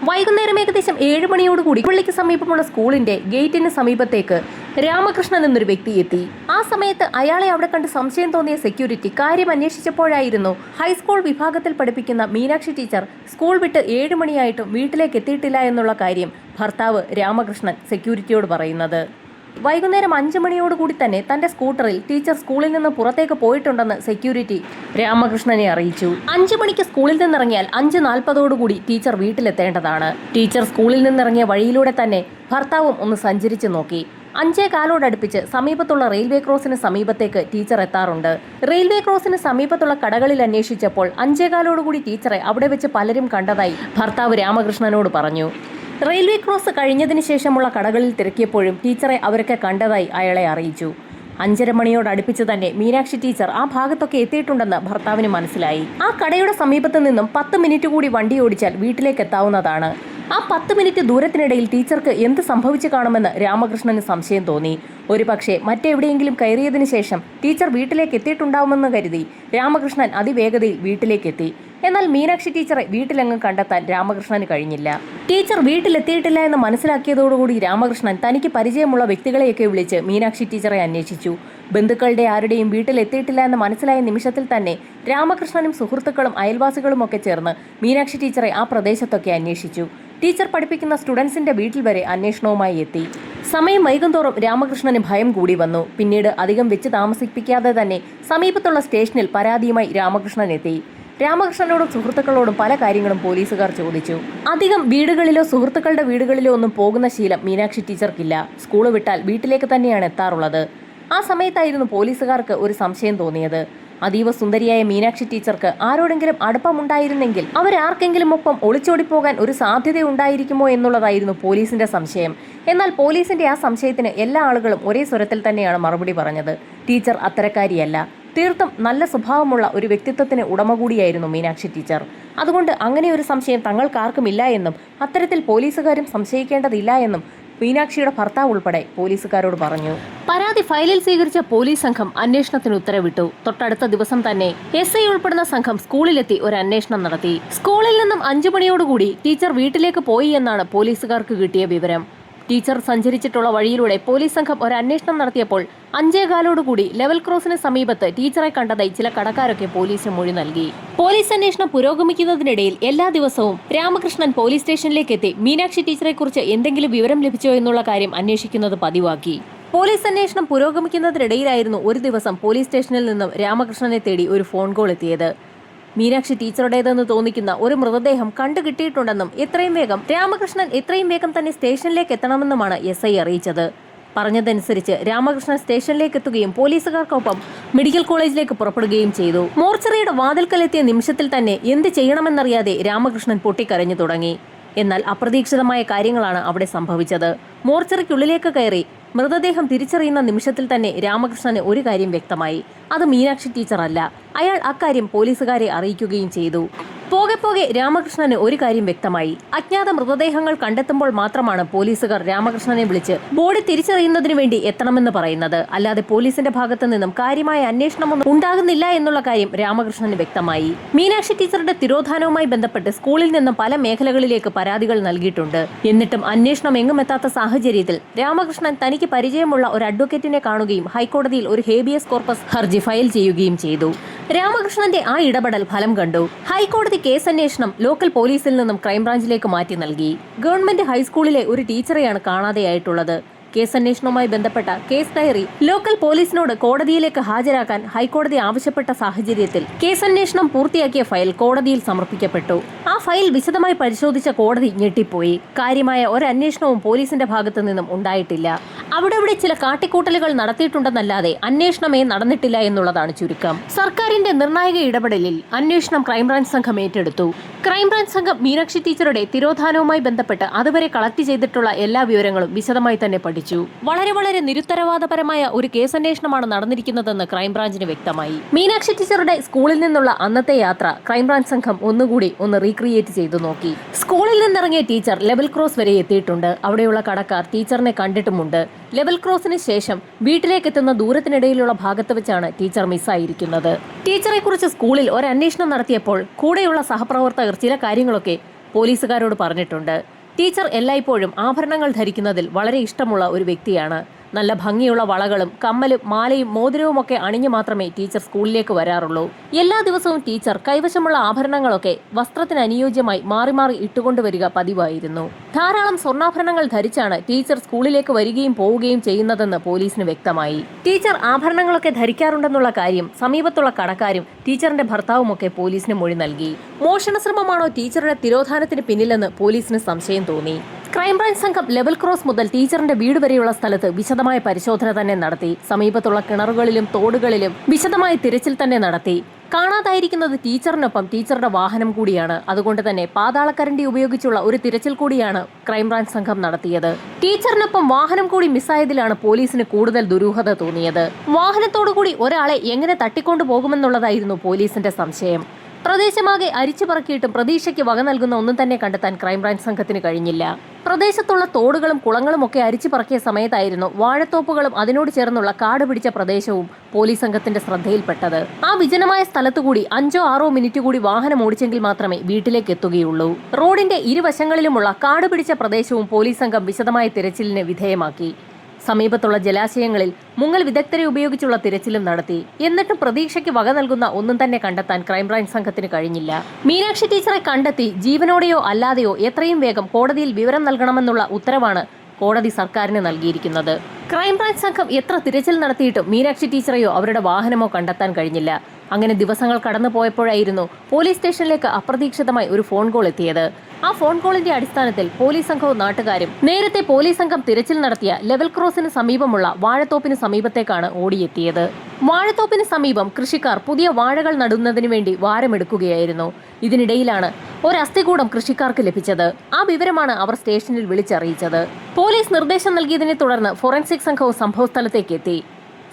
വൈകുന്നേരം ഏകദേശം 7 മണിയോടുകൂടി പള്ളിക്ക് സമീപമുള്ള സ്കൂളിന്റെ ഗേറ്റിന് സമീപത്തേക്ക് രാമകൃഷ്ണൻ എന്നൊരു വ്യക്തി എത്തി. ആ സമയത്ത് അയാളെ അവിടെ കണ്ട് സംശയം തോന്നിയ സെക്യൂരിറ്റി കാര്യം അന്വേഷിച്ചപ്പോഴായിരുന്നു ഹൈസ്കൂൾ വിഭാഗത്തിൽ പഠിപ്പിക്കുന്ന മീനാക്ഷി ടീച്ചർ സ്കൂൾ വിട്ട് 7 മണിയായിട്ടും വീട്ടിലേക്ക് എത്തിയിട്ടില്ല എന്നുള്ള കാര്യം ഭർത്താവ് രാമകൃഷ്ണൻ സെക്യൂരിറ്റിയോട് പറയുന്നത്. വൈകുന്നേരം 5 മണിയോടുകൂടി തന്നെ തന്റെ സ്കൂട്ടറിൽ ടീച്ചർ സ്കൂളിൽ നിന്ന് പുറത്തേക്ക് പോയിട്ടുണ്ടെന്ന് സെക്യൂരിറ്റി രാമകൃഷ്ണനെ അറിയിച്ചു. 5 മണിക്ക് സ്കൂളിൽ നിന്നിറങ്ങിയാൽ 5:40 ടീച്ചർ വീട്ടിലെത്തേണ്ടതാണ്. ടീച്ചർ സ്കൂളിൽ നിന്നിറങ്ങിയ വഴിയിലൂടെ തന്നെ ഭർത്താവും ഒന്ന് സഞ്ചരിച്ചു നോക്കി. 5:15 സമീപത്തുള്ള റെയിൽവേ ക്രോസിന് സമീപത്തേക്ക് ടീച്ചർ എത്താറുണ്ട്. റെയിൽവേ ക്രോസിന് സമീപത്തുള്ള കടകളിൽ അന്വേഷിച്ചപ്പോൾ 5:15 ടീച്ചറെ അവിടെ വെച്ച് പലരും കണ്ടതായി ഭർത്താവ് രാമകൃഷ്ണനോട് പറഞ്ഞു. റെയിൽവേ ക്രോസ് കഴിഞ്ഞതിന് ശേഷമുള്ള കടകളിൽ തിരക്കിയപ്പോഴും ടീച്ചറെ അവരൊക്കെ കണ്ടതായി അയാളെ അറിയിച്ചു. 5:30 മണിയോടടുപ്പിച്ച് തന്നെ മീനാക്ഷി ടീച്ചർ ആ ഭാഗത്തൊക്കെ എത്തിയിട്ടുണ്ടെന്ന് ഭർത്താവിന് മനസ്സിലായി. ആ കടയുടെ സമീപത്ത് നിന്നും 10 മിനിറ്റ് കൂടി വണ്ടി ഓടിച്ചാൽ വീട്ടിലേക്ക് എത്താവുന്നതാണ്. ആ 10 മിനിറ്റ് ദൂരത്തിനിടയിൽ ടീച്ചർക്ക് എന്ത് സംഭവിച്ചു കാണുമെന്ന് രാമകൃഷ്ണന് സംശയം തോന്നി. ഒരുപക്ഷെ മറ്റെവിടെയെങ്കിലും കയറിയതിനു ശേഷം ടീച്ചർ വീട്ടിലേക്ക് എത്തിയിട്ടുണ്ടാവുമെന്ന് കരുതി രാമകൃഷ്ണൻ അതിവേഗതയിൽ വീട്ടിലേക്കെത്തി. എന്നാൽ മീനാക്ഷി ടീച്ചറെ വീട്ടിലെങ്ങും കണ്ടെത്താൻ രാമകൃഷ്ണന് കഴിഞ്ഞില്ല. ടീച്ചർ വീട്ടിലെത്തിയിട്ടില്ല എന്ന് മനസ്സിലാക്കിയതോടുകൂടി രാമകൃഷ്ണൻ തനിക്ക് പരിചയമുള്ള വ്യക്തികളെയൊക്കെ വിളിച്ച് മീനാക്ഷി ടീച്ചറെ അന്വേഷിച്ചു. ബന്ധുക്കളുടെ ആരുടെയും വീട്ടിലെത്തിയിട്ടില്ല എന്ന് മനസ്സിലായ നിമിഷത്തിൽ തന്നെ രാമകൃഷ്ണനും സുഹൃത്തുക്കളും അയൽവാസികളും ഒക്കെ ചേർന്ന് മീനാക്ഷി ടീച്ചറെ ആ പ്രദേശത്തൊക്കെ അന്വേഷിച്ചു. ടീച്ചർ പഠിപ്പിക്കുന്ന സ്റ്റുഡൻസിന്റെ വീട്ടിൽ വരെ അന്വേഷണവുമായി എത്തി. സമയം വൈകുന്തോറും രാമകൃഷ്ണന് ഭയം കൂടി വന്നു. പിന്നീട് അധികം വെച്ച് താമസിപ്പിക്കാതെ തന്നെ സമീപത്തുള്ള സ്റ്റേഷനിൽ പരാതിയുമായി രാമകൃഷ്ണൻ എത്തി. രാമകൃഷ്ണനോടും സുഹൃത്തുക്കളോടും പല കാര്യങ്ങളും പോലീസുകാർ ചോദിച്ചു. അധികം വീടുകളിലോ സുഹൃത്തുക്കളുടെ വീടുകളിലോ ഒന്നും പോകുന്ന ശീലം മീനാക്ഷി ടീച്ചർക്കില്ല. സ്കൂള് വിട്ടാൽ വീട്ടിലേക്ക് തന്നെയാണ് എത്താറുള്ളത്. ആ സമയത്തായിരുന്നു പോലീസുകാർക്ക് ഒരു സംശയം തോന്നിയത്. അതീവ സുന്ദരിയായ മീനാക്ഷി ടീച്ചർക്ക് ആരോടെങ്കിലും അടുപ്പമുണ്ടായിരുന്നെങ്കിൽ അവരാർക്കെങ്കിലും ഒപ്പം ഒളിച്ചോടിപ്പോകാൻ ഒരു സാധ്യത ഉണ്ടായിരിക്കുമോ എന്നുള്ളതായിരുന്നു പോലീസിന്റെ സംശയം. എന്നാൽ പോലീസിന്റെ ആ സംശയത്തിന് എല്ലാ ആളുകളും ഒരേ സ്വരത്തിൽ തന്നെയാണ് മറുപടി പറഞ്ഞത്. ടീച്ചർ അത്തരക്കാരിയല്ല. തീർത്തും നല്ല സ്വഭാവമുള്ള ഒരു വ്യക്തിത്വത്തിന് ഉടമ കൂടിയായിരുന്നു മീനാക്ഷി ടീച്ചർ. അതുകൊണ്ട് അങ്ങനെ ഒരു സംശയം തങ്ങൾക്കാർക്കുമില്ല എന്നും അത്തരത്തിൽ പോലീസുകാരും സംശയിക്കേണ്ടതില്ല എന്നും മീനാക്ഷിയുടെ ഭർത്താവ് ഉൾപ്പെടെ പോലീസുകാരോട് പറഞ്ഞു. പരാതി ഫയലിൽ സ്വീകരിച്ച പോലീസ് സംഘം അന്വേഷണത്തിന് ഉത്തരവിട്ടു. തൊട്ടടുത്ത ദിവസം തന്നെ SI ഉൾപ്പെടുന്ന സംഘം സ്കൂളിലെത്തി ഒരു അന്വേഷണം നടത്തി. സ്കൂളിൽ നിന്നും 5 മണിയോടുകൂടി ടീച്ചർ വീട്ടിലേക്ക് പോയി എന്നാണ് പോലീസുകാർക്ക് കിട്ടിയ വിവരം. ടീച്ചർ സഞ്ചരിച്ചിട്ടുള്ള വഴിയിലൂടെ പോലീസ് സംഘം ഒരു അന്വേഷണം നടത്തിയപ്പോൾ 5:15 ലെവൽ ക്രോസിന് സമീപത്ത് ടീച്ചറെ കണ്ടതായി ചില കടക്കാരൊക്കെ പോലീസിന് മൊഴി നൽകി. പോലീസ് അന്വേഷണം പുരോഗമിക്കുന്നതിനിടയിൽ എല്ലാ ദിവസവും രാമകൃഷ്ണൻ പോലീസ് സ്റ്റേഷനിലേക്ക് എത്തി മീനാക്ഷി ടീച്ചറെ കുറിച്ച് എന്തെങ്കിലും വിവരം ലഭിച്ചോ എന്നുള്ള കാര്യം അന്വേഷിക്കുന്നത് പതിവാക്കി. പോലീസ് അന്വേഷണം പുരോഗമിക്കുന്നതിനിടയിലായിരുന്നു ഒരു ദിവസം പോലീസ് സ്റ്റേഷനിൽ നിന്നും രാമകൃഷ്ണനെ തേടി ഒരു ഫോൺ കോൾ എത്തിയത്. മീനാക്ഷി ടീച്ചറുടേതെന്ന് തോന്നിക്കുന്ന ഒരു മൃതദേഹം കണ്ടുകിട്ടിയിട്ടുണ്ടെന്നും രാമകൃഷ്ണൻ എത്രയും വേഗം തന്നെ സ്റ്റേഷനിലേക്ക് എത്തണമെന്നുമാണ് SI അറിയിച്ചത്. പറഞ്ഞതനുസരിച്ച് രാമകൃഷ്ണൻ സ്റ്റേഷനിലേക്ക് എത്തുകയും പോലീസുകാർക്കൊപ്പം മെഡിക്കൽ കോളേജിലേക്ക് പുറപ്പെടുകയും ചെയ്തു. മോർച്ചറിയുടെ വാതിൽക്കലെത്തിയ നിമിഷത്തിൽ തന്നെ എന്ത് ചെയ്യണമെന്നറിയാതെ രാമകൃഷ്ണൻ പൊട്ടിക്കരഞ്ഞു തുടങ്ങി. എന്നാൽ അപ്രതീക്ഷിതമായ കാര്യങ്ങളാണ് അവിടെ സംഭവിച്ചത്. മോർച്ചറിക്കുള്ളിലേക്ക് കയറി മൃതദേഹം തിരിച്ചറിയുന്ന നിമിഷത്തിൽ തന്നെ രാമകൃഷ്ണന് ഒരു കാര്യം വ്യക്തമായി. അത് മീനാക്ഷി ടീച്ചർ അല്ല. അയാൾ അക്കാര്യം പോലീസുകാരെ അറിയിക്കുകയും ചെയ്തു. പോകെ പോകെ രാമകൃഷ്ണന് ഒരു കാര്യം വ്യക്തമായി. അജ്ഞാത മൃതദേഹങ്ങൾ കണ്ടെത്തുമ്പോൾ മാത്രമാണ് പോലീസുകാർ രാമകൃഷ്ണനെ വിളിച്ച് ബോഡി തിരിച്ചറിയുന്നതിന് വേണ്ടി എത്തണമെന്ന് പറയുന്നത്. അല്ലാതെ പോലീസിന്റെ ഭാഗത്തു നിന്നും കാര്യമായ അന്വേഷണമൊന്നും ഉണ്ടാകുന്നില്ല എന്നുള്ള കാര്യം രാമകൃഷ്ണന് വ്യക്തമായി. മീനാക്ഷി ടീച്ചറുടെ തിരോധാനവുമായി ബന്ധപ്പെട്ട് സ്കൂളിൽ നിന്നും പല മേഖലകളിലേക്ക് പരാതികൾ നൽകിയിട്ടുണ്ട്. എന്നിട്ടും അന്വേഷണം എങ്ങും എത്താത്ത സാഹചര്യത്തിൽ രാമകൃഷ്ണൻ തനിക്ക് പരിചയമുള്ള ഒരു അഡ്വക്കേറ്റിനെ കാണുകയും ഹൈക്കോടതിയിൽ ഒരു ഹേബിയസ് കോർപ്പസ് ഹർജി ഫയൽ ചെയ്യുകയും ചെയ്തു. രാമകൃഷ്ണന്റെ ആ ഇടപെടൽ ഫലം കണ്ടു. ഹൈക്കോടതി കേസ് അന്വേഷണം ലോക്കൽ പോലീസിൽ നിന്നും ക്രൈംബ്രാഞ്ചിലേക്ക് മാറ്റി നൽകി. ഗവൺമെന്റ് ഹൈസ്കൂളിലെ ഒരു ടീച്ചറെയാണ് കാണാതെയായിട്ടുള്ളത്. കേസന്വേഷണവുമായി ബന്ധപ്പെട്ട കേസ് ഡയറി ലോക്കൽ പോലീസിനോട് കോടതിയിലേക്ക് ഹാജരാക്കാൻ ഹൈക്കോടതി ആവശ്യപ്പെട്ട സാഹചര്യത്തിൽ കേസന്വേഷണം പൂർത്തിയാക്കിയ ഫയൽ കോടതിയിൽ സമർപ്പിക്കപ്പെട്ടു. ആ ഫയൽ വിശദമായി പരിശോധിച്ച കോടതി ഞെട്ടിപ്പോയി. കാര്യമായ ഒരു അന്വേഷണവും പോലീസിന്റെ ഭാഗത്തു നിന്നും ഉണ്ടായിട്ടില്ല. അവിടെ ചില കാട്ടിക്കൂട്ടലുകൾ നടത്തിയിട്ടുണ്ടെന്നല്ലാതെ അന്വേഷണമേ നടന്നിട്ടില്ല എന്നുള്ളതാണ് ചുരുക്കം. സർക്കാരിന്റെ നിർണായക ഇടപെടലിൽ അന്വേഷണം ക്രൈംബ്രാഞ്ച് സംഘം ഏറ്റെടുത്തു. ക്രൈംബ്രാഞ്ച് സംഘം മീനാക്ഷി ടീച്ചറുടെ തിരോധാനവുമായി ബന്ധപ്പെട്ട് അതുവരെ കളക്ട് ചെയ്തിട്ടുള്ള എല്ലാ വിവരങ്ങളും വിശദമായി തന്നെ പഠിച്ചു. വളരെ നിരുത്തരവാദപരമായ ഒരു കേസന്വേഷണമാണ് നടന്നിരിക്കുന്നതെന്ന് ക്രൈംബ്രാഞ്ചിന് വ്യക്തമായി. മീനാക്ഷി ടീച്ചറുടെ സ്കൂളിൽ നിന്നുള്ള അന്നത്തെ യാത്ര ക്രൈംബ്രാഞ്ച് സംഘം ഒന്നുകൂടി റീക്രിയേറ്റ് ചെയ്തു നോക്കി. സ്കൂളിൽ നിന്നിറങ്ങിയ ടീച്ചർ ലെവൽ ക്രോസ് വരെ എത്തിയിട്ടുണ്ട്. അവിടെയുള്ള കടക്കാർ ടീച്ചറിനെ കണ്ടിട്ടുമുണ്ട്. ലെവൽ ക്രോസിന് ശേഷം വീട്ടിലേക്ക് എത്തുന്ന ദൂരത്തിനിടയിലുള്ള ഭാഗത്ത് വെച്ചാണ് ടീച്ചർ മിസ്സായിരിക്കുന്നത്. ടീച്ചറെ കുറിച്ച് സ്കൂളിൽ ഒരു അന്വേഷണം നടത്തിയപ്പോൾ കൂടെയുള്ള സഹപ്രവർത്തകർ ചില കാര്യങ്ങളൊക്കെ പോലീസുകാരോട് പറഞ്ഞിട്ടുണ്ട്. ടീച്ചർ എല്ലായ്പ്പോഴും ആഭരണങ്ങൾ ധരിക്കുന്നതിൽ വളരെ ഇഷ്ടമുള്ള ഒരു വ്യക്തിയാണ്. നല്ല ഭംഗിയുള്ള വളകളും കമ്മലും മാലയും മോതിരവുമൊക്കെ അണിഞ്ഞു മാത്രമേ ടീച്ചർ സ്കൂളിലേക്ക് വരാറുള്ളൂ. എല്ലാ ദിവസവും ടീച്ചർ കൈവശമുള്ള ആഭരണങ്ങളൊക്കെ വസ്ത്രത്തിന് അനുയോജ്യമായി മാറി മാറി ഇട്ടുകൊണ്ടുവരിക പതിവായിരുന്നു. ധാരാളം സ്വർണ്ണാഭരണങ്ങൾ ധരിച്ചാണ് ടീച്ചർ സ്കൂളിലേക്ക് വരികയും പോവുകയും ചെയ്യുന്നതെന്ന് പോലീസിന് വ്യക്തമായി. ടീച്ചർ ആഭരണങ്ങളൊക്കെ ധരിക്കാറുണ്ടെന്നുള്ള കാര്യം സമീപത്തുള്ള കടക്കാരും ടീച്ചറിന്റെ ഭർത്താവുമൊക്കെ പോലീസിന് മൊഴി നൽകി. മോഷണ ശ്രമമാണോ ടീച്ചറുടെ തിരോധാനത്തിന് പിന്നിലെന്ന് പോലീസിന് സംശയം തോന്നി. ക്രൈംബ്രാഞ്ച് സംഘം ലെവൽ ക്രോസ് മുതൽ ടീച്ചറിന്റെ വീട് വരെയുള്ള സ്ഥലത്ത് വിശദമായ പരിശോധന തന്നെ നടത്തി. സമീപത്തുള്ള കിണറുകളിലും തോടുകളിലും വിശദമായ തിരച്ചിൽ തന്നെ നടത്തി. കാണാതായിരിക്കുന്നത് ടീച്ചറിനൊപ്പം ടീച്ചറുടെ വാഹനം കൂടിയാണ്. അതുകൊണ്ട് തന്നെ പാതാളക്കരണ്ടി ഉപയോഗിച്ചുള്ള ഒരു തിരച്ചിൽ കൂടിയാണ് ക്രൈംബ്രാഞ്ച് സംഘം നടത്തിയത്. ടീച്ചറിനൊപ്പം വാഹനം കൂടി മിസ്സായതിലാണ് പോലീസിന് കൂടുതൽ ദുരൂഹത തോന്നിയത്. വാഹനത്തോടുകൂടി ഒരാളെ എങ്ങനെ തട്ടിക്കൊണ്ടു പോകുമെന്നുള്ളതായിരുന്നു പോലീസിന്റെ സംശയം. പ്രദേശമാകെ അരിച്ചു പറക്കിയിട്ടും പ്രതീക്ഷയ്ക്ക് വക നൽകുന്ന ഒന്നും തന്നെ കണ്ടെത്താൻ ക്രൈംബ്രാഞ്ച് സംഘത്തിന് കഴിഞ്ഞില്ല. പ്രദേശത്തുള്ള തോടുകളും കുളങ്ങളും ഒക്കെ അരിച്ചു പറക്കിയ സമയത്തായിരുന്നു വാഴത്തോപ്പുകളും അതിനോട് ചേർന്നുള്ള കാട് പിടിച്ച പ്രദേശവും പോലീസ് സംഘത്തിന്റെ ശ്രദ്ധയിൽപ്പെട്ടത്. ആ വിജനമായ സ്ഥലത്തുകൂടി 5-6 മിനിറ്റ് കൂടി വാഹനം ഓടിച്ചെങ്കിൽ മാത്രമേ വീട്ടിലേക്ക് എത്തുകയുള്ളൂ. റോഡിന്റെ ഇരുവശങ്ങളിലുമുള്ള കാട് പിടിച്ച പ്രദേശവും പോലീസ് സംഘം വിശദമായ തിരച്ചിലിന് വിധേയമാക്കി. സമീപത്തുള്ള ജലാശയങ്ങളിൽ മുങ്ങൽ വിദഗ്ധരെ ഉപയോഗിച്ചുള്ള തിരച്ചിലും നടത്തി. എന്നിട്ടും പ്രതീക്ഷയ്ക്ക് വക നൽകുന്ന ഒന്നും തന്നെ കണ്ടെത്താൻ ക്രൈംബ്രാഞ്ച് സംഘത്തിന് കഴിഞ്ഞില്ല. മീനാക്ഷി ടീച്ചറെ കണ്ടെത്തി ജീവനോടെയോ അല്ലാതെയോ എത്രയും വേഗം കോടതിയിൽ വിവരം നൽകണമെന്നുള്ള ഉത്തരവാണ് കോടതി സർക്കാരിന് നൽകിയിരിക്കുന്നത്. ക്രൈംബ്രാഞ്ച് സംഘം എത്ര തിരച്ചിൽ നടത്തിയിട്ടും മീനാക്ഷി ടീച്ചറെയോ അവരുടെ വാഹനമോ കണ്ടെത്താൻ കഴിഞ്ഞില്ല. അങ്ങനെ ദിവസങ്ങൾ കടന്നു പോയപ്പോഴായിരുന്നു പോലീസ് സ്റ്റേഷനിലേക്ക് അപ്രതീക്ഷിതമായി ഒരു ഫോൺ കോൾ എത്തിയത്. ആ ഫോൺ കോളിന്റെ അടിസ്ഥാനത്തിൽ പോലീസ് സംഘവും നാട്ടുകാരും നേരത്തെ പോലീസ് സംഘം തിരച്ചിൽ നടത്തിയ ലെവൽ ക്രോസിന് സമീപമുള്ള വാഴത്തോപ്പിന് സമീപത്തേക്കാണ് ഓടിയെത്തിയത്. വാഴത്തോപ്പിന് സമീപം കൃഷിക്കാർ പുതിയ വാഴകൾ നടുന്നതിന് വേണ്ടി വാരമെടുക്കുകയായിരുന്നു. ഇതിനിടയിലാണ് ഒരു അസ്ഥികൂടം കൃഷിക്കാർക്ക് ലഭിച്ചത്. ആ വിവരമാണ് അവർ സ്റ്റേഷനിൽ വിളിച്ചറിയിച്ചത്. പോലീസ് നിർദ്ദേശം നൽകിയതിനെ തുടർന്ന് ഫോറൻസിക് സംഘവും സംഭവസ്ഥലത്തേക്ക് എത്തി.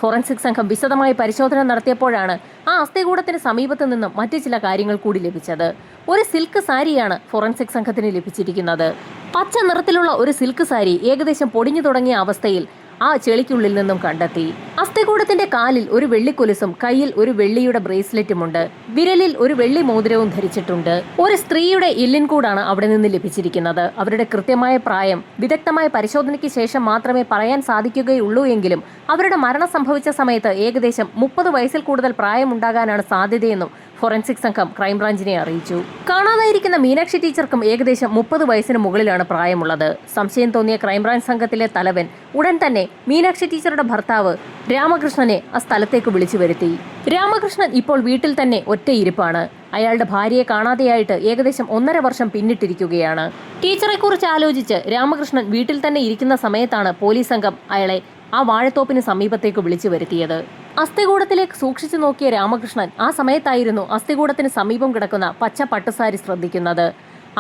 ഫോറൻസിക് സംഘം വിശദമായ പരിശോധന നടത്തിയപ്പോഴാണ് ആ അസ്ഥികൂടത്തിന് സമീപത്ത് നിന്നും മറ്റു ചില കാര്യങ്ങൾ കൂടി ലഭിച്ചത്. ഒരു സിൽക്ക് സാരിയാണ് ഫോറൻസിക് സംഘത്തിന് ലഭിച്ചിരിക്കുന്നത്. പച്ച നിറത്തിലുള്ള ഒരു സിൽക്ക് സാരി ഏകദേശം പൊടിഞ്ഞു തുടങ്ങിയ അവസ്ഥയിൽ ആ ചെളിക്കുള്ളിൽ നിന്നും കണ്ടെത്തി. അസ്ഥികൂടത്തിന്റെ കാലിൽ ഒരു വെള്ളിക്കൊലുസും കയ്യിൽ ഒരു വെള്ളിയുടെ ബ്രേസ്ലെറ്റുമുണ്ട്. വിരലിൽ ഒരു വെള്ളി മോതിരവും ധരിച്ചിട്ടുണ്ട്. ഒരു സ്ത്രീയുടെ എല്ലിൻകൂടാണ് അവിടെ നിന്ന് ലഭിച്ചിരിക്കുന്നത്. അവരുടെ കൃത്യമായ പ്രായം വിദഗ്ധമായ പരിശോധനയ്ക്ക് ശേഷം മാത്രമേ പറയാൻ സാധിക്കുകയുള്ളൂ എങ്കിലും അവരുടെ മരണം സംഭവിച്ച സമയത്ത് ഏകദേശം 30 വയസ്സിൽ കൂടുതൽ പ്രായമുണ്ടാകാനാണ് സാധ്യതയെന്നും ഫോറൻസിക് സംഘം ക്രൈംബ്രാഞ്ചിനെ അറിയിച്ചു. കാണാതായിരിക്കുന്ന മീനാക്ഷി ടീച്ചർക്കും ഏകദേശം 30 വയസ്സിന് മുകളിലാണ് പ്രായമുള്ളത്. സംശയം തോന്നിയ ക്രൈംബ്രാഞ്ച് സംഘത്തിലെ തലവൻ ഉടൻ തന്നെ മീനാക്ഷി ടീച്ചറുടെ ഭർത്താവ് രാമകൃഷ്ണനെ ആ സ്ഥലത്തേക്ക് വിളിച്ചു വരുത്തി. രാമകൃഷ്ണൻ ഇപ്പോൾ വീട്ടിൽ തന്നെ ഒറ്റയിരിപ്പാണ്. അയാളുടെ ഭാര്യയെ കാണാതെയായിട്ട് ഏകദേശം 1.5 വർഷം പിന്നിട്ടിരിക്കുകയാണ്. ടീച്ചറെക്കുറിച്ച് ആലോചിച്ച് രാമകൃഷ്ണൻ വീട്ടിൽ തന്നെ ഇരിക്കുന്ന സമയത്താണ് പോലീസ് സംഘം അയാളെ ആ വാഴത്തോപ്പിന് സമീപത്തേക്ക് വിളിച്ചു വരുത്തിയത്. അസ്ഥികൂടത്തിലേക്ക് സൂക്ഷിച്ചു നോക്കിയ രാമകൃഷ്ണൻ ആ സമയത്തായിരുന്നു അസ്ഥികൂടത്തിന് സമീപം കിടക്കുന്ന പച്ച പട്ടുസാരി ശ്രദ്ധിക്കുന്നത്.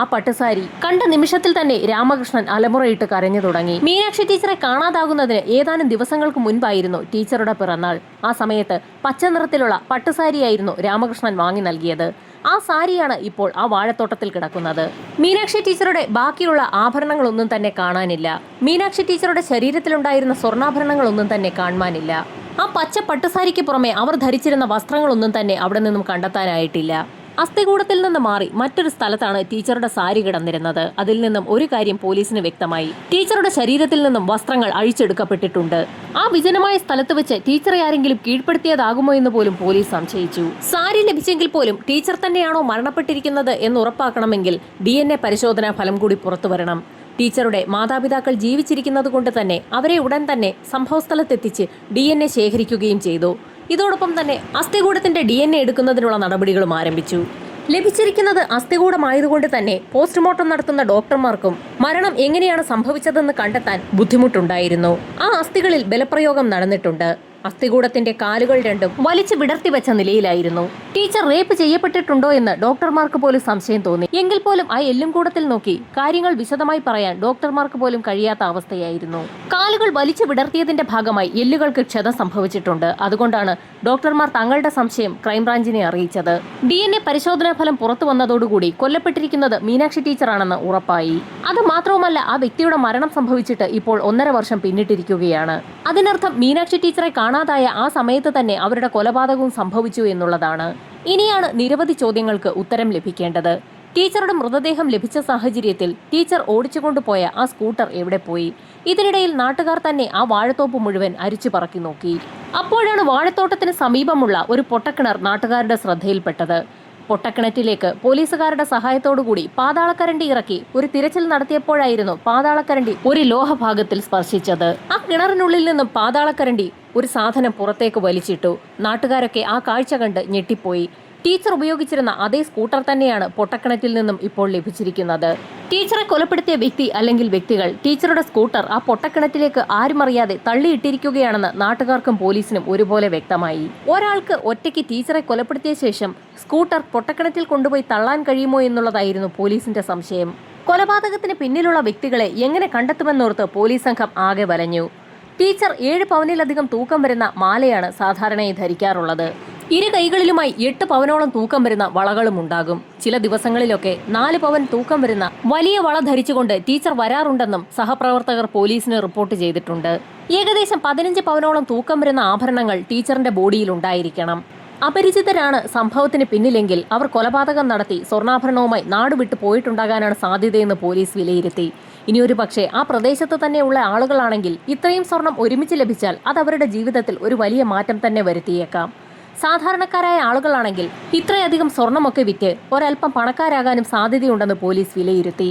ആ പട്ടുസാരി കണ്ട നിമിഷത്തിൽ തന്നെ രാമകൃഷ്ണൻ അലമുറയിട്ട് കരഞ്ഞു തുടങ്ങി. മീനാക്ഷി ടീച്ചറെ കാണാതാകുന്നതിന് ഏതാനും ദിവസങ്ങൾക്ക് മുൻപായിരുന്നു ടീച്ചറുടെ പിറന്നാൾ. ആ സമയത്ത് പച്ച നിറത്തിലുള്ള പട്ടുസാരിയായിരുന്നു രാമകൃഷ്ണൻ വാങ്ങി നൽകിയത്. ആ സാരിയാണ് ഇപ്പോൾ ആ വാഴത്തോട്ടത്തിൽ കിടക്കുന്നത്. മീനാക്ഷി ടീച്ചറുടെ ബാക്കിയുള്ള ആഭരണങ്ങളൊന്നും തന്നെ കാണാനില്ല. മീനാക്ഷി ടീച്ചറുടെ ശരീരത്തിലുണ്ടായിരുന്ന സ്വർണ്ണാഭരണങ്ങളൊന്നും തന്നെ കാണാനില്ല. ആ പച്ച പട്ടുസാരിക്ക് പുറമെ അവർ ധരിച്ചിരുന്ന വസ്ത്രങ്ങളൊന്നും തന്നെ അവിടെ നിന്നും കണ്ടെത്താനായിട്ടില്ല. അസ്ഥികൂടത്തിൽ നിന്ന് മാറി മറ്റൊരു സ്ഥലത്താണ് ടീച്ചറുടെ സാരി കിടന്നിരുന്നത്. അതിൽ നിന്നും ഒരു കാര്യം പോലീസിന് വ്യക്തമായി. ടീച്ചറുടെ ശരീരത്തിൽ നിന്നും വസ്ത്രങ്ങൾ അഴിച്ചെടുക്കപ്പെട്ടിട്ടുണ്ട്. ആ വിജനമായ സ്ഥലത്ത് വെച്ച് ടീച്ചറെ ആരെങ്കിലും കീഴ്പ്പെടുത്തിയതാകുമോ എന്ന് പോലും പോലീസ് സംശയിച്ചു. സാരി ലഭിച്ചെങ്കിൽ പോലും ടീച്ചർ തന്നെയാണോ മരണപ്പെട്ടിരിക്കുന്നത് എന്ന് ഉറപ്പാക്കണമെങ്കിൽ DNA പരിശോധനാ ഫലം കൂടി പുറത്തുവരണം. ടീച്ചറുടെ മാതാപിതാക്കൾ ജീവിച്ചിരിക്കുന്നത് കൊണ്ട് തന്നെ അവരെ ഉടൻ തന്നെ സംഭവസ്ഥലത്തെത്തിച്ച് DNA ശേഖരിക്കുകയും ചെയ്തു. ഇതോടൊപ്പം തന്നെ അസ്ഥികൂടത്തിന്റെ DNA എടുക്കുന്നതിനുള്ള നടപടികളും ആരംഭിച്ചു. ലഭിച്ചിരിക്കുന്നത് അസ്ഥികൂടമായതുകൊണ്ട് തന്നെ പോസ്റ്റ്മോർട്ടം നടത്തുന്ന ഡോക്ടർമാർക്കും മരണം എങ്ങനെയാണ് സംഭവിച്ചതെന്ന് കണ്ടെത്താൻ ബുദ്ധിമുട്ടുണ്ടായിരുന്നു. ആ അസ്ഥികളിൽ ബലപ്രയോഗം നടന്നിട്ടുണ്ട്. അസ്ഥികൂടത്തിന്റെ കാലുകൾ രണ്ടും വലിച്ചു വിടർത്തി വെച്ച നിലയിലായിരുന്നു. ടീച്ചർ റേപ്പ് ചെയ്യപ്പെട്ടിട്ടുണ്ടോ എന്ന് ഡോക്ടർമാർക്ക് പോലും സംശയം തോന്നി. എങ്കിൽ പോലും ആ എല്ലും കൂടത്തിൽ നോക്കി കാര്യങ്ങൾ വിശദമായി പറയാൻ ഡോക്ടർമാർക്ക് പോലും കഴിയാത്ത അവസ്ഥയായിരുന്നു. കാലുകൾ വലിച്ചു വിടർത്തിയതിന്റെ ഭാഗമായി എല്ലുകൾക്ക് ക്ഷതം സംഭവിച്ചിട്ടുണ്ട്. അതുകൊണ്ടാണ് ഡോക്ടർമാർ തങ്ങളുടെ സംശയം ക്രൈംബ്രാഞ്ചിനെ അറിയിച്ചത്. DNA പരിശോധനാ ഫലം പുറത്തു വന്നതോടുകൂടി കൊല്ലപ്പെട്ടിരിക്കുന്നത് മീനാക്ഷി ടീച്ചറാണെന്ന് ഉറപ്പായി. അത് മാത്രവുമല്ല, ആ വ്യക്തിയുടെ മരണം സംഭവിച്ചിട്ട് ഇപ്പോൾ 1.5 വർഷം പിന്നിട്ടിരിക്കുകയാണ്. അതിനർത്ഥം മീനാക്ഷി ടീച്ചറെ കാണാതായ ആ സമയത്ത് തന്നെ അവരുടെ കൊലപാതകവും സംഭവിച്ചു എന്നുള്ളതാണ്. ഇനിയാണ് നിരവധി ചോദ്യങ്ങൾക്ക് ഉത്തരം ലഭിക്കേണ്ടത്. ടീച്ചറുടെ മൃതദേഹം ലഭിച്ച സാഹചര്യത്തിൽ ടീച്ചർ ഓടിച്ചുകൊണ്ടുപോയ ആ സ്കൂട്ടർ എവിടെ പോയി? ഇതിനിടയിൽ നാട്ടുകാർ തന്നെ ആ വാഴത്തോപ്പ് മുഴുവൻ അരിച്ചു പറക്കി നോക്കി. അപ്പോഴാണ് വാഴത്തോട്ടത്തിന് സമീപമുള്ള ഒരു പൊട്ടക്കിണർ നാട്ടുകാരുടെ ശ്രദ്ധയിൽപ്പെട്ടത്. പൊട്ടക്കിണറ്റിലേക്ക് പോലീസുകാരുടെ സഹായത്തോടുകൂടി പാതാളക്കരണ്ടി ഇറക്കി ഒരു തിരച്ചിൽ നടത്തിയപ്പോഴായിരുന്നു പാതാളക്കരണ്ടി ഒരു ലോഹഭാഗത്തിൽ സ്പർശിച്ചത്. ആ കിണറിനുള്ളിൽ നിന്നും പാതാളക്കരണ്ടി ഒരു സാധനം പുറത്തേക്ക് വലിച്ചിട്ടു. നാട്ടുകാരൊക്കെ ആ കാഴ്ച കണ്ട് ഞെട്ടിപ്പോയി. ടീച്ചർ ഉപയോഗിച്ചിരുന്ന അതേ സ്കൂട്ടർ തന്നെയാണ് പൊട്ടക്കിണറ്റിൽ നിന്നും ഇപ്പോൾ ലഭിച്ചിരിക്കുന്നത്. ടീച്ചറെ കൊലപ്പെടുത്തിയ വ്യക്തി അല്ലെങ്കിൽ വ്യക്തികൾ ടീച്ചറുടെ സ്കൂട്ടർ ആ പൊട്ടക്കിണറ്റിലേക്ക് ആരുമറിയാതെ തള്ളിയിട്ടിരിക്കുകയാണെന്ന് നാട്ടുകാർക്കും പോലീസിനും ഒരുപോലെ വ്യക്തമായി. ഒരാൾക്ക് ഒറ്റയ്ക്ക് ടീച്ചറെ കൊലപ്പെടുത്തിയ ശേഷം സ്കൂട്ടർ പൊട്ടക്കിണറ്റിൽ കൊണ്ടുപോയി തള്ളാൻ കഴിയുമോ എന്നുള്ളതായിരുന്നു പോലീസിന്റെ സംശയം. കൊലപാതകത്തിന് പിന്നിലുള്ള വ്യക്തികളെ എങ്ങനെ കണ്ടെത്തുമെന്നോർത്ത് പോലീസ് സംഘം ആകെ വലഞ്ഞു. ടീച്ചർ 7 പവനിലധികം തൂക്കം വരുന്ന മാലയാണ് സാധാരണയായി ധരിക്കാറുള്ളത്. ഇരു കൈകളിലുമായി 8 പവനോളം തൂക്കം വരുന്ന വളകളും ഉണ്ടാകും. ചില ദിവസങ്ങളിലൊക്കെ 4 പവൻ തൂക്കം വരുന്ന വലിയ വള ധരിച്ചുകൊണ്ട് ടീച്ചർ വരാറുണ്ടെന്നും സഹപ്രവർത്തകർ പോലീസിന് റിപ്പോർട്ട് ചെയ്തിട്ടുണ്ട്. ഏകദേശം 15 പവനോളം തൂക്കം വരുന്ന ആഭരണങ്ങൾ ടീച്ചറിന്റെ ബോഡിയിൽ ഉണ്ടായിരിക്കണം. അപരിചിതരാണ് സംഭവത്തിന് പിന്നിലെങ്കിൽ അവർ കൊലപാതകം നടത്തി സ്വർണ്ണാഭരണവുമായി നാടുവിട്ടു പോയിട്ടുണ്ടാകാനാണ് സാധ്യതയെന്ന് പോലീസ് വിലയിരുത്തി. ഇനിയൊരു പക്ഷേ ആ പ്രദേശത്ത് തന്നെയുള്ള ആളുകളാണെങ്കിൽ ഇത്രയും സ്വർണം ഒരുമിച്ച് ലഭിച്ചാൽ അത് അവരുടെ ജീവിതത്തിൽ ഒരു വലിയ മാറ്റം തന്നെ വരുത്തിയേക്കാം. സാധാരണക്കാരായ ആളുകളാണെങ്കിൽ ഇത്രയധികം സ്വർണമൊക്കെ വിറ്റ് ഒരൽപ്പം പണക്കാരാകാനും സാധ്യതയുണ്ടെന്ന് പോലീസ് വിലയിരുത്തി.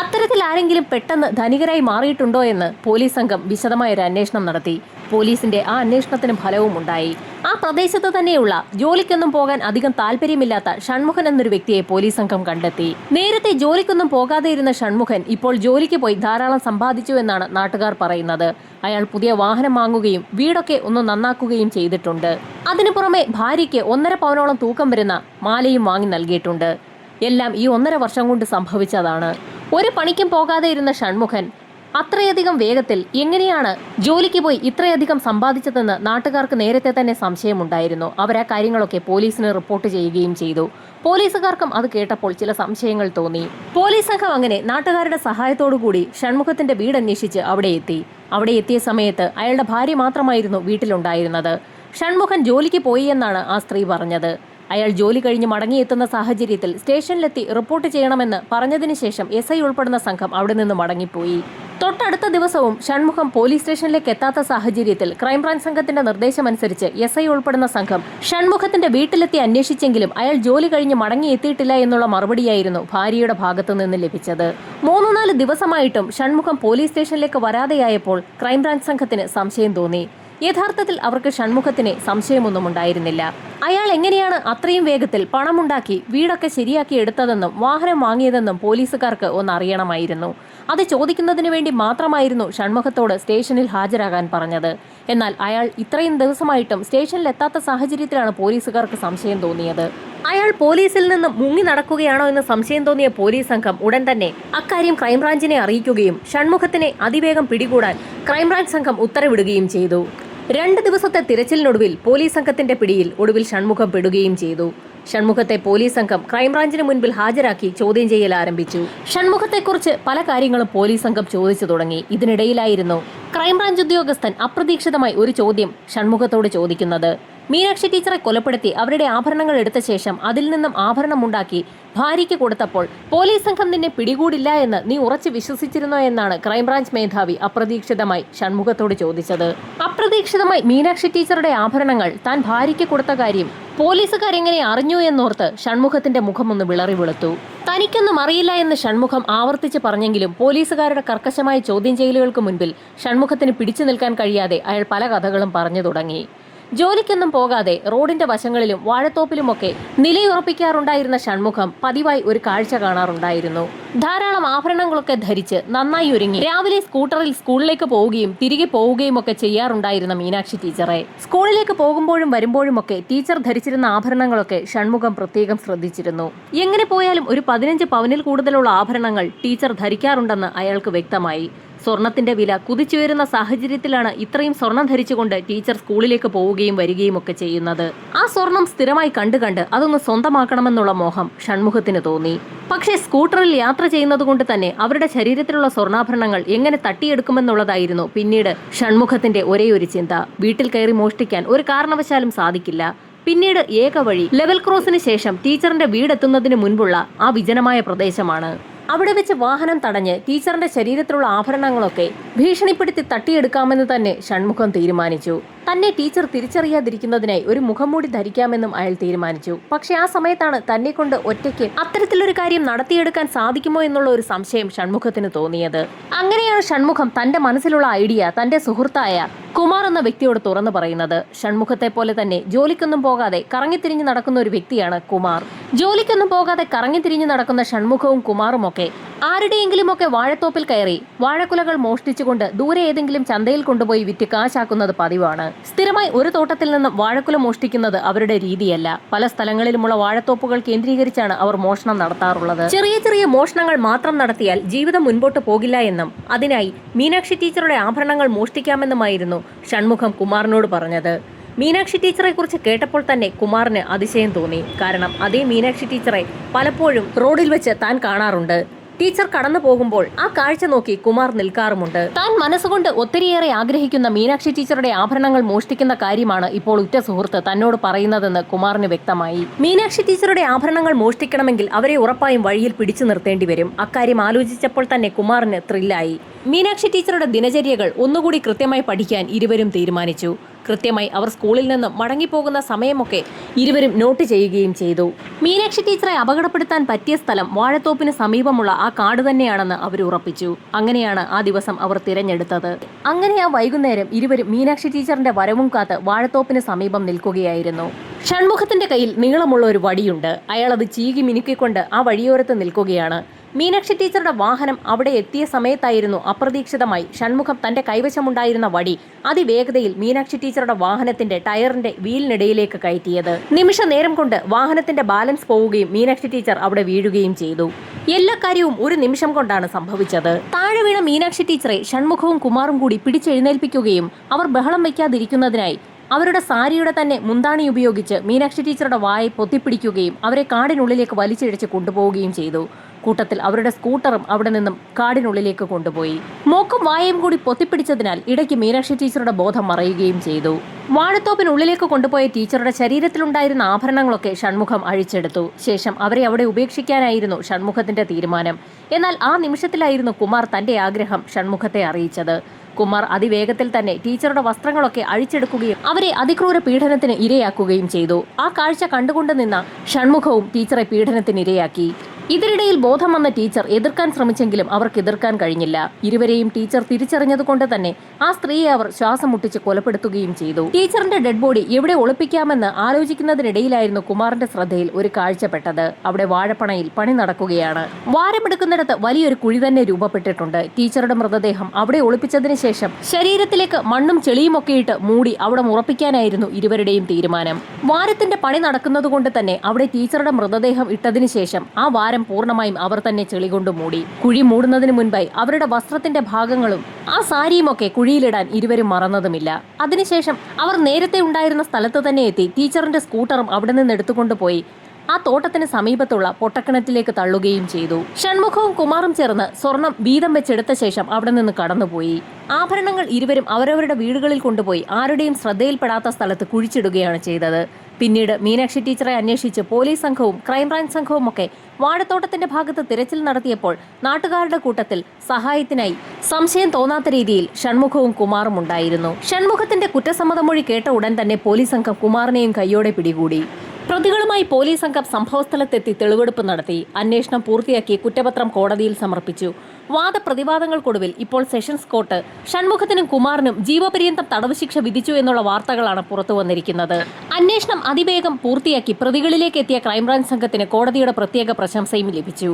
അത്തരത്തിൽ ആരെങ്കിലും പെട്ടെന്ന് ധനികരായി മാറിയിട്ടുണ്ടോ എന്ന് പോലീസ് സംഘം വിശദമായൊരു അന്വേഷണം നടത്തി. പോലീസിന്റെ ആ അന്വേഷണത്തിന് ഫലവും ഉണ്ടായി. ആ പ്രദേശത്ത് തന്നെയുള്ള ജോലിക്കൊന്നും പോകാൻ അധികം താല്പര്യമില്ലാത്ത ഷൺമുഖൻ എന്നൊരു വ്യക്തിയെ പോലീസ് സംഘം കണ്ടെത്തി. നേരത്തെ ജോലിക്കൊന്നും പോകാതെ ഇരുന്ന ഷൺമുഖൻ ഇപ്പോൾ ജോലിക്ക് പോയി ധാരാളം സമ്പാദിച്ചു എന്നാണ് നാട്ടുകാർ പറയുന്നത്. അയാൾ പുതിയ വാഹനം വാങ്ങുകയും വീടൊക്കെ ഒന്ന് നന്നാക്കുകയും ചെയ്തിട്ടുണ്ട്. അതിനു പുറമെ ഭാര്യയ്ക്ക് 1.5 പവനോളം തൂക്കം വരുന്ന മാലയും വാങ്ങി നൽകിയിട്ടുണ്ട്. എല്ലാം ഈ 1.5 വർഷം കൊണ്ട് സംഭവിച്ചതാണ്. ഒരു പണിക്കും പോകാതെ ഇരുന്ന ഷൺമുഖൻ അത്രയധികം വേഗത്തിൽ എങ്ങനെയാണ് ജോലിക്ക് പോയി ഇത്രയധികം സമ്പാദിച്ചതെന്ന് നാട്ടുകാർക്ക് നേരത്തെ തന്നെ സംശയമുണ്ടായിരുന്നു. അവരാ കാര്യങ്ങളൊക്കെ പോലീസിന് റിപ്പോർട്ട് ചെയ്യുകയും ചെയ്തു. പോലീസുകാർക്കും അത് കേട്ടപ്പോൾ ചില സംശയങ്ങൾ തോന്നി. പോലീസ് സംഘം അങ്ങനെ നാട്ടുകാരുടെ സഹായത്തോടുകൂടി ഷൺമുഖത്തിന്റെ വീട് അന്വേഷിച്ച് അവിടെ എത്തി. അവിടെ എത്തിയ സമയത്ത് അയാളുടെ ഭാര്യ മാത്രമായിരുന്നു വീട്ടിലുണ്ടായിരുന്നത്. ഷൺമുഖൻ ജോലിക്ക് പോയി എന്നാണ് ആ സ്ത്രീ പറഞ്ഞത്. അയാൾ ജോലി കഴിഞ്ഞ് മടങ്ങിയെത്തുന്ന സാഹചര്യത്തിൽ സ്റ്റേഷനിലെത്തി റിപ്പോർട്ട് ചെയ്യണമെന്ന് പറഞ്ഞതിന് ശേഷം SI ഉൾപ്പെടുന്ന സംഘം അവിടെ നിന്ന് മടങ്ങിപ്പോയി. തൊട്ടടുത്ത ദിവസവും ഷൺമുഖം പോലീസ് സ്റ്റേഷനിലേക്ക് എത്താത്ത സാഹചര്യത്തിൽ ക്രൈംബ്രാഞ്ച് സംഘത്തിന്റെ നിർദ്ദേശമനുസരിച്ച് SI ഉൾപ്പെടുന്ന സംഘം ഷൺമുഖത്തിന്റെ വീട്ടിലെത്തി അന്വേഷിച്ചെങ്കിലും അയാൾ ജോലി കഴിഞ്ഞ് മടങ്ങിയെത്തിയിട്ടില്ല എന്നുള്ള മറുപടിയായിരുന്നു ഭാര്യയുടെ ഭാഗത്തു നിന്ന് ലഭിച്ചത്. 3-4 ദിവസമായിട്ടും ഷൺമുഖം പോലീസ് സ്റ്റേഷനിലേക്ക് വരാതെയായപ്പോൾ ക്രൈംബ്രാഞ്ച് സംഘത്തിന് സംശയം തോന്നി. യഥാർത്ഥത്തിൽ അവർക്ക് ഷൺമുഖത്തിന് സംശയമൊന്നും ഉണ്ടായിരുന്നില്ല. അയാൾ എങ്ങനെയാണ് അത്രയും വേഗത്തിൽ പണമുണ്ടാക്കി വീടൊക്കെ ശരിയാക്കി എടുത്തതെന്നും വാഹനം വാങ്ങിയതെന്നും പോലീസുകാർക്ക് ഒന്നറിയണമായിരുന്നു. അത് ചോദിക്കുന്നതിന് വേണ്ടി മാത്രമായിരുന്നു ഷൺമുഖത്തോട് സ്റ്റേഷനിൽ ഹാജരാകാൻ പറഞ്ഞത്. എന്നാൽ അയാൾ ഇത്രയും ദിവസമായിട്ടും സ്റ്റേഷനിൽ എത്താത്ത സാഹചര്യത്തിലാണ് പോലീസുകാർക്ക് സംശയം തോന്നിയത്. അയാൾ പോലീസിൽ നിന്ന് മുങ്ങി നടക്കുകയാണോ എന്ന് സംശയം തോന്നിയ പോലീസ് സംഘം ഉടൻ തന്നെ അക്കാര്യം ക്രൈംബ്രാഞ്ചിനെ അറിയിക്കുകയും ഷൺമുഖത്തിനെ അതിവേഗം പിടികൂടാൻ ക്രൈംബ്രാഞ്ച് സംഘം ഉത്തരവിടുകയും ചെയ്തു. 2 ദിവസത്തെ തിരച്ചിലിനൊടുവിൽ പോലീസ് സംഘത്തിന്റെ പിടിയിൽ ഒടുവിൽ ഷൺമുഖം പെടുകയും ചെയ്തു. ഷൺമുഖത്തെ പോലീസ് സംഘം ക്രൈംബ്രാഞ്ചിന് മുൻപിൽ ഹാജരാക്കി ചോദ്യം ചെയ്യൽ ആരംഭിച്ചു. ഷൺമുഖത്തെക്കുറിച്ച് പല കാര്യങ്ങളും പോലീസ് സംഘം ചോദിച്ചു തുടങ്ങി. ഇതിനിടയിലായിരുന്നു ക്രൈംബ്രാഞ്ച് ഉദ്യോഗസ്ഥൻ അപ്രതീക്ഷിതമായി ഒരു ചോദ്യം ഷൺമുഖത്തോട് ചോദിക്കുന്നത്. മീനാക്ഷി ടീച്ചറെ കൊലപ്പെടുത്തി അവരുടെ ആഭരണങ്ങൾ എടുത്ത ശേഷം അതിൽ നിന്നും ആഭരണം ഉണ്ടാക്കി ഭാര്യയ്ക്ക് കൊടുത്തപ്പോൾ പോലീസ് സംഘം നിന്നെ പിടികൂടില്ല എന്ന് നീ ഉറച്ചു വിശ്വസിച്ചിരുന്നോ എന്നാണ് ക്രൈംബ്രാഞ്ച് മേധാവി അപ്രതീക്ഷിതമായി ഷൺമുഖത്തോട് ചോദിച്ചത്. അപ്രതീക്ഷിതമായി മീനാക്ഷി ടീച്ചറുടെ ആഭരണങ്ങൾ താൻ ഭാര്യയ്ക്ക് കൊടുത്ത കാര്യം പോലീസുകാരെങ്ങനെ അറിഞ്ഞു എന്നോർത്ത് ഷൺമുഖത്തിന്റെ മുഖമൊന്ന് വിളറി വെളുത്തു. തനിക്കൊന്നും അറിയില്ല എന്ന് ഷൺമുഖം ആവർത്തിച്ച് പറഞ്ഞെങ്കിലും പോലീസുകാരുടെ കർക്കശമായ ചോദ്യം ചെയ്യലുകൾക്ക് മുൻപിൽ ഷൺമുഖത്തിന് പിടിച്ചു നിൽക്കാൻ കഴിയാതെ അയാൾ പല കഥകളും പറഞ്ഞു തുടങ്ങി. ജോലിക്കൊന്നും പോകാതെ റോഡിന്റെ വശങ്ങളിലും വാഴത്തോപ്പിലുമൊക്കെ നിലയുറപ്പിക്കാറുണ്ടായിരുന്ന ഷൺമുഖം പതിവായി ഒരു കാഴ്ച കാണാറുണ്ടായിരുന്നു. ധാരാളം ആഭരണങ്ങളൊക്കെ ധരിച്ച് നന്നായി ഒരുങ്ങി രാവിലെ സ്കൂട്ടറിൽ സ്കൂളിലേക്ക് പോവുകയും തിരികെ പോവുകയും ഒക്കെ ചെയ്യാറുണ്ടായിരുന്ന മീനാക്ഷി ടീച്ചറെ സ്കൂളിലേക്ക് പോകുമ്പോഴും വരുമ്പോഴുമൊക്കെ ടീച്ചർ ധരിച്ചിരുന്ന ആഭരണങ്ങളൊക്കെ ഷൺമുഖം പ്രത്യേകം ശ്രദ്ധിച്ചിരുന്നു. എങ്ങനെ പോയാലും ഒരു 15 പവനിൽ കൂടുതലുള്ള ആഭരണങ്ങൾ ടീച്ചർ ധരിക്കാറുണ്ടെന്ന് അയാൾക്ക് വ്യക്തമായി. സ്വർണത്തിന്റെ വില കുതിച്ചുയരുന്ന സാഹചര്യത്തിലാണ് ഇത്രയും സ്വർണം ധരിച്ചുകൊണ്ട് ടീച്ചർ സ്കൂളിലേക്ക് പോവുകയും വരികയും ഒക്കെ ചെയ്യുന്നത്. ആ സ്വർണം സ്ഥിരമായി കണ്ട് അതൊന്ന് സ്വന്തമാക്കണമെന്നുള്ള മോഹം ഷൺമുഖത്തിന് തോന്നി. പക്ഷേ സ്കൂട്ടറിൽ യാത്ര ചെയ്യുന്നത് കൊണ്ട് തന്നെ അവരുടെ ശരീരത്തിലുള്ള സ്വർണ്ണാഭരണങ്ങൾ എങ്ങനെ തട്ടിയെടുക്കുമെന്നുള്ളതായിരുന്നു പിന്നീട് ഷൺമുഖത്തിന്റെ ഒരേ ഒരു ചിന്ത. വീട്ടിൽ കയറി മോഷ്ടിക്കാൻ ഒരു കാരണവശാലും സാധിക്കില്ല. പിന്നീട് ഏക വഴി ലെവൽ ക്രോസിന് ശേഷം ടീച്ചറിന്റെ വീടെത്തുന്നതിന് മുൻപുള്ള ആ വിജനമായ പ്രദേശമാണ്. അവിടെ വെച്ച് വാഹനം തടഞ്ഞ് ടീച്ചറിന്റെ ശരീരത്തിലുള്ള ആഭരണങ്ങളൊക്കെ ഭീഷണിപ്പെടുത്തി തട്ടിയെടുക്കാമെന്ന് തന്നെ ഷൺമുഖം തീരുമാനിച്ചു. തന്നെ ടീച്ചർ തിരിച്ചറിയാതിരിക്കുന്നതിനായി ഒരു മുഖംമൂടി ധരിക്കാമെന്നും അയാൾ തീരുമാനിച്ചു. പക്ഷെ ആ സമയത്താണ് തന്നെ കൊണ്ട് ഒറ്റയ്ക്ക് അത്തരത്തിലൊരു കാര്യം നടത്തിയെടുക്കാൻ സാധിക്കുമോ എന്നുള്ള ഒരു സംശയം ഷൺമുഖത്തിന് തോന്നിയത്. അങ്ങനെയാണ് ഷൺമുഖം തന്റെ മനസ്സിലുള്ള ഐഡിയ തന്റെ സുഹൃത്തായ കുമാർ എന്ന വ്യക്തിയോട് തുറന്നു പറയുന്നത്. ഷൺമുഖത്തെ പോലെ തന്നെ ജോലിക്കൊന്നും പോകാതെ കറങ്ങിത്തിരിഞ്ഞു നടക്കുന്ന ഒരു വ്യക്തിയാണ് കുമാർ. ജോലിക്കൊന്നും പോകാതെ കറങ്ങിത്തിരിഞ്ഞു നടക്കുന്ന ഷൺമുഖവും കുമാറും ഒക്കെ ആരുടെയെങ്കിലുമൊക്കെ വാഴത്തോപ്പിൽ കയറി വാഴക്കുലകൾ മോഷ്ടിച്ചുകൊണ്ട് ദൂരെ ഏതെങ്കിലും ചന്തയിൽ കൊണ്ടുപോയി വിറ്റ് കാശാക്കുന്നത് പതിവാണ്. സ്ഥിരമായി ഒരു തോട്ടത്തിൽ നിന്നും വാഴക്കുല മോഷ്ടിക്കുന്നത് അവരുടെ രീതിയല്ല. പല സ്ഥലങ്ങളിലുമുള്ള വാഴത്തോപ്പുകൾ കേന്ദ്രീകരിച്ചാണ് അവർ മോഷണം നടത്താറുള്ളത്. ചെറിയ ചെറിയ മോഷണങ്ങൾ മാത്രം നടത്തിയാൽ ജീവിതം മുൻപോട്ട് പോകില്ല എന്നും അതിനായി മീനാക്ഷി ടീച്ചറുടെ ആഭരണങ്ങൾ മോഷ്ടിക്കാമെന്നുമായിരുന്നു ഷൺമുഖം കുമാറിനോട് പറഞ്ഞത്. മീനാക്ഷി ടീച്ചറെ കുറിച്ച് കേട്ടപ്പോൾ തന്നെ കുമാറിന് അതിശയം തോന്നി. കാരണം അതേ മീനാക്ഷി ടീച്ചറെ പലപ്പോഴും റോഡിൽ വെച്ച് താൻ കാണാറുണ്ട്. ടീച്ചർ കടന്നു പോകുമ്പോൾ ആ കാഴ്ച നോക്കി കുമാർ നിൽക്കാറുമുണ്ട്. താൻ മനസ്സുകൊണ്ട് ഒത്തിരിയേറെ ആഗ്രഹിക്കുന്ന മീനാക്ഷി ടീച്ചറുടെ ആഭരണങ്ങൾ മോഷ്ടിക്കുന്ന കാര്യമാണ് ഇപ്പോൾ ഉറ്റ സുഹൃത്ത് തന്നോട് പറയുന്നതെന്ന് കുമാറിന് വ്യക്തമായി. മീനാക്ഷി ടീച്ചറുടെ ആഭരണങ്ങൾ മോഷ്ടിക്കണമെങ്കിൽ അവരെ ഉറപ്പായും വഴിയിൽ പിടിച്ചു നിർത്തേണ്ടി വരും. അക്കാര്യം ആലോചിച്ചപ്പോൾ തന്നെ കുമാറിന് ത്രില്ലായി. മീനാക്ഷി ടീച്ചറുടെ ദിനചര്യകൾ ഒന്നുകൂടി കൃത്യമായി പഠിക്കാൻ ഇരുവരും തീരുമാനിച്ചു. കൃത്യമായി അവർ സ്കൂളിൽ നിന്ന് മടങ്ങിപ്പോകുന്ന സമയമൊക്കെ ഇരുവരും നോട്ട് ചെയ്യുകയും ചെയ്തു. മീനാക്ഷി ടീച്ചറെ അപകടപ്പെടുത്താൻ പറ്റിയ സ്ഥലം വാഴത്തോപ്പിന് സമീപമുള്ള ആ കാട് തന്നെയാണെന്ന് അവർ ഉറപ്പിച്ചു. അങ്ങനെയാണ് ആ ദിവസം അവർ തിരഞ്ഞെടുത്തത്. അങ്ങനെ ആ വൈകുന്നേരം ഇരുവരും മീനാക്ഷി ടീച്ചറിന്റെ വരവും കാത്ത് വാഴത്തോപ്പിന് സമീപം നിൽക്കുകയായിരുന്നു. ഷൺമുഖത്തിന്റെ കയ്യിൽ നീളമുള്ള ഒരു വടിയുണ്ട്. അയാൾ അത് ചീകി മിനുക്കിക്കൊണ്ട് ആ വഴിയോരത്ത് നിൽക്കുകയാണ്. മീനാക്ഷി ടീച്ചറുടെ വാഹനം അവിടെ എത്തിയ സമയത്തായിരുന്നു അപ്രതീക്ഷിതമായി ഷൺമുഖം തന്റെ കൈവശമുണ്ടായിരുന്ന വടി അതിവേഗതയിൽ മീനാക്ഷി ടീച്ചറുടെ വാഹനത്തിന്റെ ടയറിന്റെ വീലിനിടയിലേക്ക് കയറ്റിയത്. നിമിഷ നേരം കൊണ്ട് വാഹനത്തിന്റെ ബാലൻസ് പോവുകയും മീനാക്ഷി ടീച്ചർ അവിടെ വീഴുകയും ചെയ്തു. എല്ലാ കാര്യവും ഒരു നിമിഷം കൊണ്ടാണ് സംഭവിച്ചത്. താഴെ വീണ മീനാക്ഷി ടീച്ചറെ ഷൺമുഖവും കുമാറും കൂടി പിടിച്ചെഴുന്നേൽപ്പിക്കുകയും അവർ ബഹളം വയ്ക്കാതിരിക്കുന്നതിനായി അവരുടെ സാരിയുടെ തന്നെ മുന്താണി ഉപയോഗിച്ച് മീനാക്ഷി ടീച്ചറുടെ വായെ പൊത്തിപ്പിടിക്കുകയും അവരെ കാടിനുള്ളിലേക്ക് വലിച്ചിഴച്ച് കൊണ്ടുപോവുകയും ചെയ്തു. കൂട്ടത്തിൽ അവരുടെ സ്കൂട്ടറും അവിടെ നിന്നും കാടിനുള്ളിലേക്ക് കൊണ്ടുപോയി. മൂക്കും വായയും കൂടി പൊത്തിപ്പിടിച്ചതിനാൽ ഇടയ്ക്ക് മീനാക്ഷി ടീച്ചറുടെ ബോധം മറയുകയും ചെയ്തു. വാഴത്തോപ്പിനുള്ളിലേക്ക് കൊണ്ടുപോയ ടീച്ചറുടെ ശരീരത്തിലുണ്ടായിരുന്ന ആഭരണങ്ങളൊക്കെ ഷൺമുഖം അഴിച്ചെടുത്തു. ശേഷം അവരെ അവിടെ ഉപേക്ഷിക്കാനായിരുന്നു ഷൺമുഖത്തിന്റെ തീരുമാനം. എന്നാൽ ആ നിമിഷത്തിലായിരുന്നു കുമാർ തന്റെ ആഗ്രഹം ഷൺമുഖത്തെ അറിയിച്ചത്. കുമാർ അതിവേഗത്തിൽ തന്നെ ടീച്ചറുടെ വസ്ത്രങ്ങളൊക്കെ അഴിച്ചെടുക്കുകയും അവരെ അതിക്രൂര പീഡനത്തിന് ഇരയാക്കുകയും ചെയ്തു. ആ കാഴ്ച കണ്ടുകൊണ്ട് നിന്ന ഷൺമുഖവും ടീച്ചറെ പീഡനത്തിന് ഇരയാക്കി. ഇതിനിടയിൽ ബോധം വന്ന ടീച്ചർ എതിർക്കാൻ ശ്രമിച്ചെങ്കിലും അവർക്ക് എതിർക്കാൻ കഴിഞ്ഞില്ല. ഇരുവരെയും ടീച്ചർ തിരിച്ചറിഞ്ഞതുകൊണ്ട് തന്നെ ആ സ്ത്രീയെ അവർ ശ്വാസം മുട്ടിച്ച് കൊലപ്പെടുത്തുകയും ചെയ്തു. ടീച്ചറിന്റെ ഡെഡ് ബോഡി എവിടെ ഒളിപ്പിക്കാമെന്ന് ആലോചിക്കുന്നതിനിടയിലായിരുന്നു കുമാറിന്റെ ശ്രദ്ധയിൽ ഒരു കാഴ്ചപ്പെട്ടത്. അവിടെ വാഴപ്പണയിൽ പണി നടക്കുകയാണ്. വാരമെടുക്കുന്നിടത്ത് വലിയൊരു കുഴി തന്നെ രൂപപ്പെട്ടിട്ടുണ്ട്. ടീച്ചറുടെ മൃതദേഹം അവിടെ ഒളിപ്പിച്ചതിന് ശേഷം ശരീരത്തിലേക്ക് മണ്ണും ചെളിയും ഒക്കെ ഇട്ട് മൂടി അവിടെ ഉറപ്പിക്കാനായിരുന്നു ഇരുവരുടെയും തീരുമാനം. വാരത്തിന്റെ പണി നടക്കുന്നതുകൊണ്ട് തന്നെ അവിടെ ടീച്ചറുടെ മൃതദേഹം ഇട്ടതിന് ശേഷം ആ വാരം പൂർണ്ണമായും അവർ തന്നെ ചെളി കൊണ്ട് മൂടി. കുഴി മൂടുന്നതിന് മുൻപായി അവരുടെ വസ്ത്രത്തിന്റെ ഭാഗങ്ങളും ആ സാരിയുമൊക്കെ കുഴിയിലിടാൻ ഇരുവരും മറന്നതുമില്ല. അതിനുശേഷം അവർ നേരത്തെ ഉണ്ടായിരുന്ന സ്ഥലത്ത് തന്നെ എത്തി ടീച്ചറിന്റെ സ്കൂട്ടറും അവിടെ നിന്ന് എടുത്തുകൊണ്ടുപോയി ആ തോട്ടത്തിന് സമീപത്തുള്ള പൊട്ടക്കിണറ്റിലേക്ക് തള്ളുകയും ചെയ്തു. ഷൺമുഖവും കുമാറും ചേർന്ന് സ്വർണം വീതം വെച്ചെടുത്ത ശേഷം അവിടെ നിന്ന് കടന്നുപോയി. ആഭരണങ്ങൾ ഇരുവരും അവരവരുടെ വീടുകളിൽ കൊണ്ടുപോയി ആരുടെയും ശ്രദ്ധയിൽപ്പെടാത്ത സ്ഥലത്ത് കുഴിച്ചിടുകയാണ് ചെയ്തത്. പിന്നീട് മീനാക്ഷി ടീച്ചറെ അന്വേഷിച്ച് പോലീസ് സംഘവും ക്രൈംബ്രാഞ്ച് സംഘവും ഒക്കെ വാഴത്തോട്ടത്തിന്റെ ഭാഗത്ത് തിരച്ചിൽ നടത്തിയപ്പോൾ നാട്ടുകാരുടെ കൂട്ടത്തിൽ സഹായത്തിനായി സംശയം തോന്നാത്ത രീതിയിൽ ഷൺമുഖവും കുമാറും ഉണ്ടായിരുന്നു. ഷൺമുഖത്തിന്റെ കുറ്റസമ്മത മൊഴി കേട്ട ഉടൻ തന്നെ പോലീസ് സംഘം കുമാറിനെയും കൈയോടെ പിടികൂടി. പ്രതികളുമായി പോലീസ് സംഘം സംഭവസ്ഥലത്തെത്തി തെളിവെടുപ്പ് നടത്തി. അന്വേഷണം പൂർത്തിയാക്കി കുറ്റപത്രം കോടതിയിൽ സമർപ്പിച്ചു. വാദപ്രതിവാദങ്ങൾക്കൊടുവിൽ ഇപ്പോൾ സെഷൻസ് കോർട്ട് ഷൺമുഖത്തിനും കുമാറിനും ജീവപര്യന്തം തടവ് ശിക്ഷ വിധിച്ചു എന്നുള്ള വാർത്തകളാണ് പുറത്തു വന്നിരിക്കുന്നത്. അന്വേഷണം അതിവേഗം പൂർത്തിയാക്കി പ്രതികളിലേക്ക് എത്തിയ ക്രൈംബ്രാഞ്ച് സംഘത്തിന് കോടതിയുടെ പ്രത്യേക പ്രശംസയും ലഭിച്ചു.